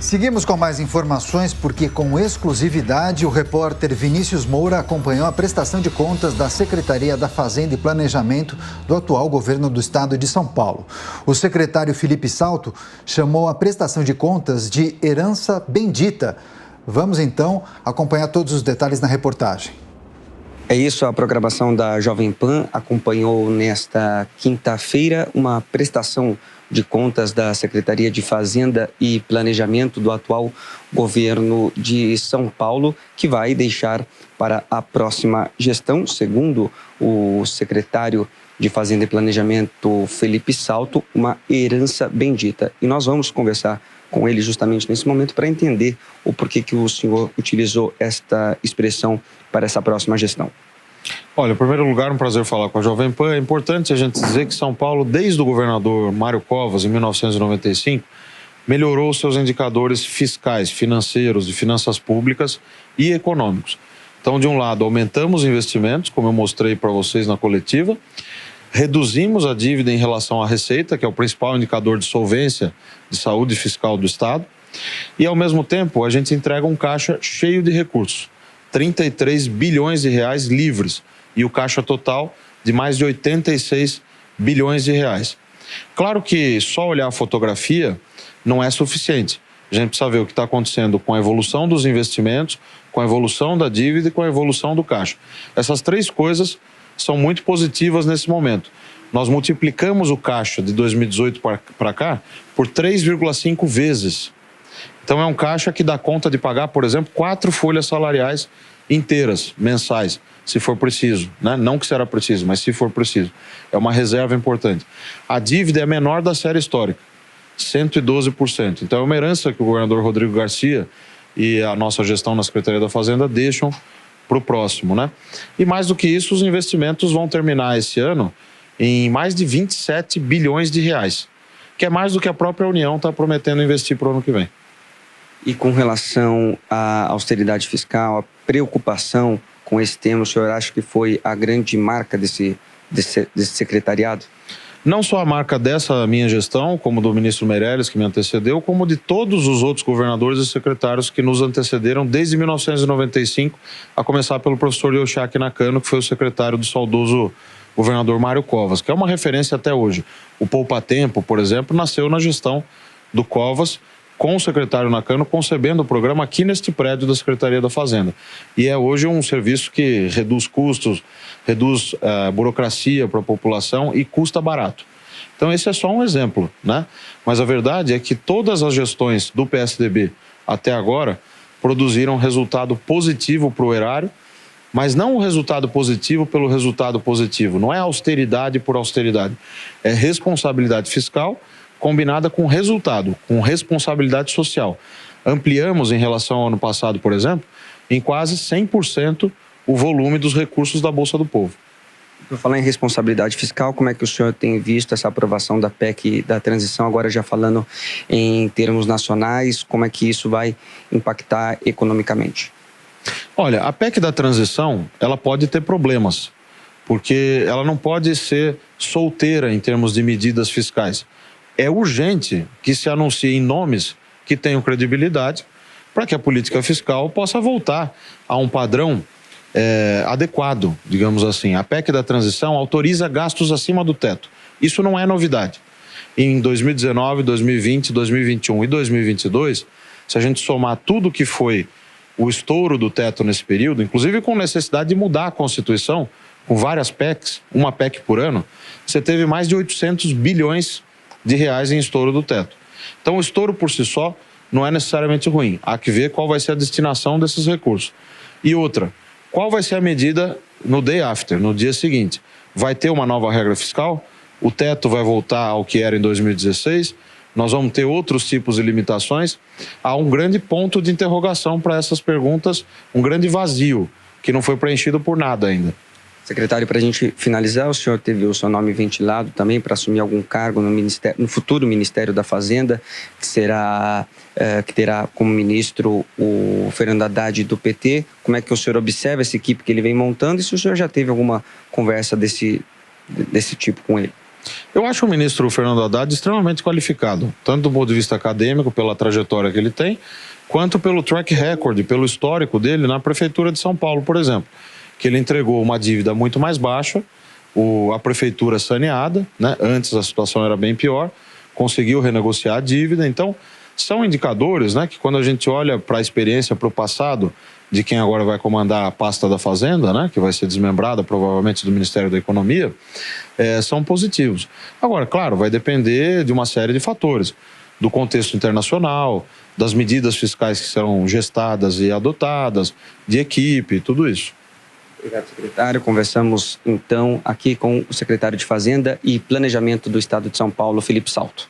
Seguimos com mais informações porque, com exclusividade, o repórter Vinícius Moura acompanhou a prestação de contas da Secretaria da Fazenda e Planejamento do atual governo do estado de São Paulo. O secretário Felipe Salto chamou a prestação de contas de herança bendita. Vamos então acompanhar todos os detalhes na reportagem. É isso, a programação da Jovem Pan acompanhou nesta quinta-feira uma prestação de contas da Secretaria de Fazenda e Planejamento do atual governo de São Paulo, que vai deixar para a próxima gestão, segundo o secretário de Fazenda e Planejamento, Felipe Salto, uma herança bendita. E nós vamos conversar com ele justamente nesse momento para entender o porquê que o senhor utilizou esta expressão para essa próxima gestão. Olha, em primeiro lugar, um prazer falar com a Jovem Pan. É importante a gente dizer que São Paulo, desde o governador Mário Covas, em 1995, melhorou seus indicadores fiscais, financeiros, de finanças públicas e econômicos. Então, de um lado, aumentamos investimentos, como eu mostrei para vocês na coletiva, reduzimos a dívida em relação à receita, que é o principal indicador de solvência de saúde fiscal do Estado, e, ao mesmo tempo, a gente entrega um caixa cheio de recursos. 33 bilhões de reais livres e o caixa total de mais de 86 bilhões de reais. Claro que só olhar a fotografia não é suficiente. A gente precisa ver o que está acontecendo com a evolução dos investimentos, com a evolução da dívida e com a evolução do caixa. Essas três coisas são muito positivas nesse momento. Nós multiplicamos o caixa de 2018 para cá por 3,5 vezes. Então é um caixa que dá conta de pagar, por exemplo, 4 folhas salariais inteiras, mensais, se for preciso, né? Não que será preciso, mas se for preciso. É uma reserva importante. A dívida é a menor da série histórica, 112%. Então é uma herança que o governador Rodrigo Garcia e a nossa gestão na Secretaria da Fazenda deixam para o próximo, né? E mais do que isso, os investimentos vão terminar esse ano em mais de 27 bilhões de reais, que é mais do que a própria União está prometendo investir para o ano que vem. E com relação à austeridade fiscal, a preocupação com esse tema, o senhor acha que foi a grande marca desse secretariado? Não só a marca dessa minha gestão, como do ministro Meirelles, que me antecedeu, como de todos os outros governadores e secretários que nos antecederam desde 1995, a começar pelo professor Yoshiaki Nakano, que foi o secretário do saudoso governador Mário Covas, que é uma referência até hoje. O Poupa Tempo, por exemplo, nasceu na gestão do Covas, com o secretário Nakano concebendo o programa aqui neste prédio da Secretaria da Fazenda. E é hoje um serviço que reduz custos, reduz burocracia para a população e custa barato. Então esse é só um exemplo, né? Mas a verdade é que todas as gestões do PSDB até agora produziram resultado positivo para o erário, mas não o resultado positivo pelo resultado positivo. Não é austeridade por austeridade. É responsabilidade fiscal combinada com resultado, com responsabilidade social. Ampliamos em relação ao ano passado, por exemplo, em quase 100% o volume dos recursos da Bolsa do Povo. Por falar em responsabilidade fiscal, como é que o senhor tem visto essa aprovação da PEC da transição, agora já falando em termos nacionais, como é que isso vai impactar economicamente? Olha, a PEC da transição, ela pode ter problemas, porque ela não pode ser solteira em termos de medidas fiscais. É urgente que se anunciem nomes que tenham credibilidade para que a política fiscal possa voltar a um padrão adequado, digamos assim. A PEC da transição autoriza gastos acima do teto. Isso não é novidade. Em 2019, 2020, 2021 e 2022, se a gente somar tudo que foi o estouro do teto nesse período, inclusive com necessidade de mudar a Constituição, com várias PECs, uma PEC por ano, você teve mais de 800 bilhões de reais em estouro do teto. Então o estouro por si só não é necessariamente ruim. Há que ver qual vai ser a destinação desses recursos. E outra, qual vai ser a medida no day after, no dia seguinte? Vai ter uma nova regra fiscal? O teto vai voltar ao que era em 2016? Nós vamos ter outros tipos de limitações? Há um grande ponto de interrogação para essas perguntas, um grande vazio que não foi preenchido por nada ainda. Secretário, para a gente finalizar, o senhor teve o seu nome ventilado também para assumir algum cargo no futuro Ministério da Fazenda, que terá como ministro o Fernando Haddad do PT. Como é que o senhor observa essa equipe que ele vem montando e se o senhor já teve alguma conversa desse tipo com ele? Eu acho o ministro Fernando Haddad extremamente qualificado, tanto do ponto de vista acadêmico, pela trajetória que ele tem, quanto pelo track record, pelo histórico dele na Prefeitura de São Paulo, por exemplo, que ele entregou uma dívida muito mais baixa, a Prefeitura saneada, né? Antes a situação era bem pior, conseguiu renegociar a dívida. Então, são indicadores, né, que quando a gente olha para a experiência, para o passado de quem agora vai comandar a pasta da Fazenda, né, que vai ser desmembrada provavelmente do Ministério da Economia, são positivos. Agora, claro, vai depender de uma série de fatores, do contexto internacional, das medidas fiscais que serão gestadas e adotadas, de equipe, tudo isso. Obrigado, secretário. Conversamos, então, aqui com o secretário de Fazenda e Planejamento do Estado de São Paulo, Felipe Salto.